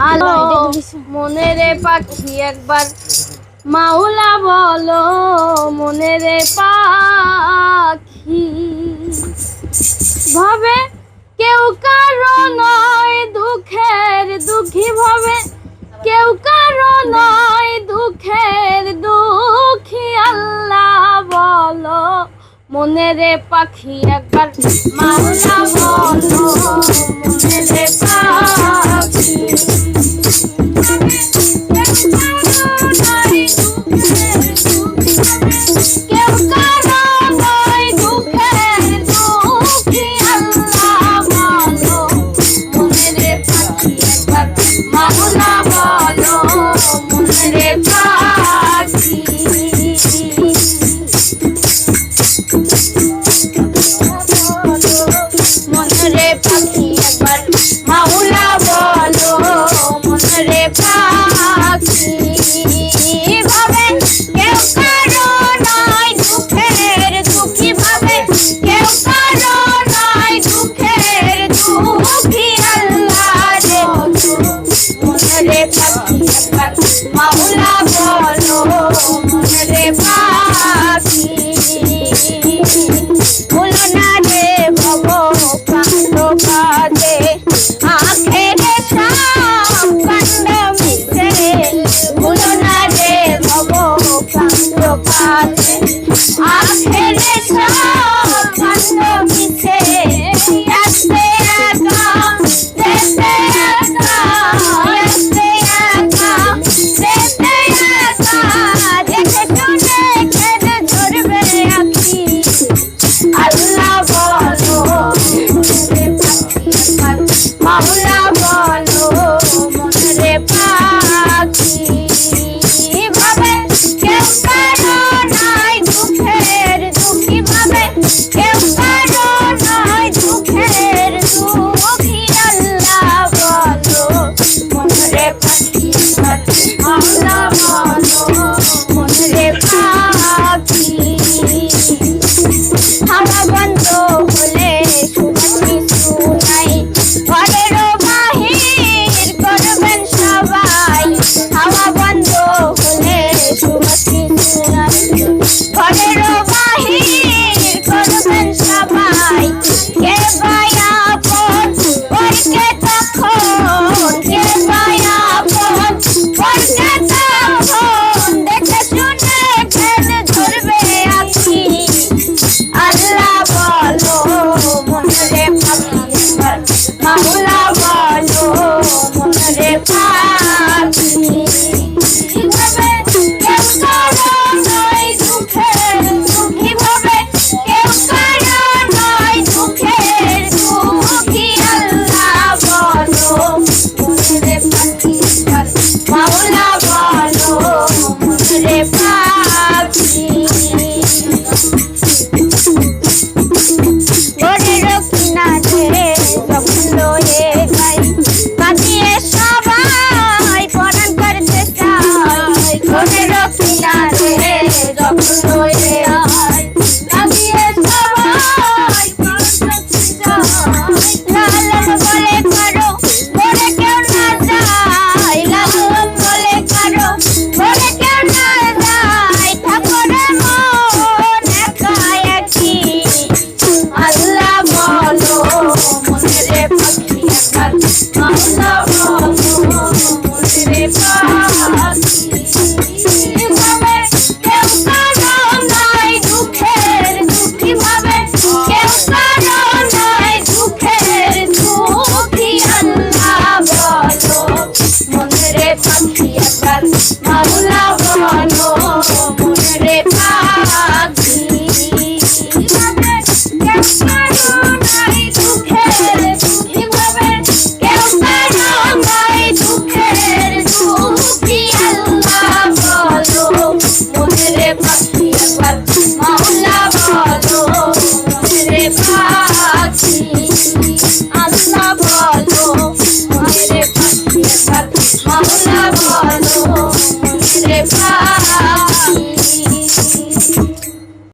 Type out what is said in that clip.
আলো মনের পাখি একবার মাওলা বলো মনের পাখি ভাবে কেউ কারো নয় দুঃখের দুঃখী ভাবে কেউ কারো নয় দুঃখের দুঃখী আল্লাহ বলো মনের পাখি একবার মাওলা বলো মনের পাখি মাওলা বলো মনের পাখি ভুলো না রে ভব কান্দ কাঁদে আখের সব কান্দ মিশে ভুলো না রে ভব কান্দ কাঁদে আখের সব কান্দ মিশে মাওলা বলো মনের পাখি ভাবে কেউ কারো নাই দুঃখের দুঃখী ভাবে কেউ কারো নাই দুঃখের দুঃখী আল্লাহ বলো মনের পাখি মাওলা বলো মনের পাখি হাওয়া বন্ধ হলে সুবাসী শুনাই ঘরের বাহির করবেন সবাই হাওয়া বন্ধ হলে সুবাসী শুনাই ঘরের বাহির করবেন সবাই কে ভাইয়া আপন পরকে তখন কে ভাইয়া আপন পরকে তখন দেখে শুনে খেল ধরবে আখি আল্লাহ বলো মনের পাখি মাওলা বলো মনের পাখি ভাবে কেউ কারো নয় দুঃখের দুঃখী ভাবে কেউ কারো নয় দুঃখের দুঃখী আল্লাহ বলো মনের পাখি মাওলা বলো মনের পাখি ঘরের কিনারে যখন লয়ে যাই কাঁদিয়ে সবাই পরাণ করতে চাই ঘরের কিনারে যখন লয়ে যাই কাঁদিয়ে সবাই পরাণ করতে চাই লালন বলে কারো ঘরে কেউ না যায় লালন বলে কারো ঘরে কেউ না যায় ঠাকুরের মন একা একই আল্লাহ বলো মনের পাখি একবার মাওলা বলো মনের পাখি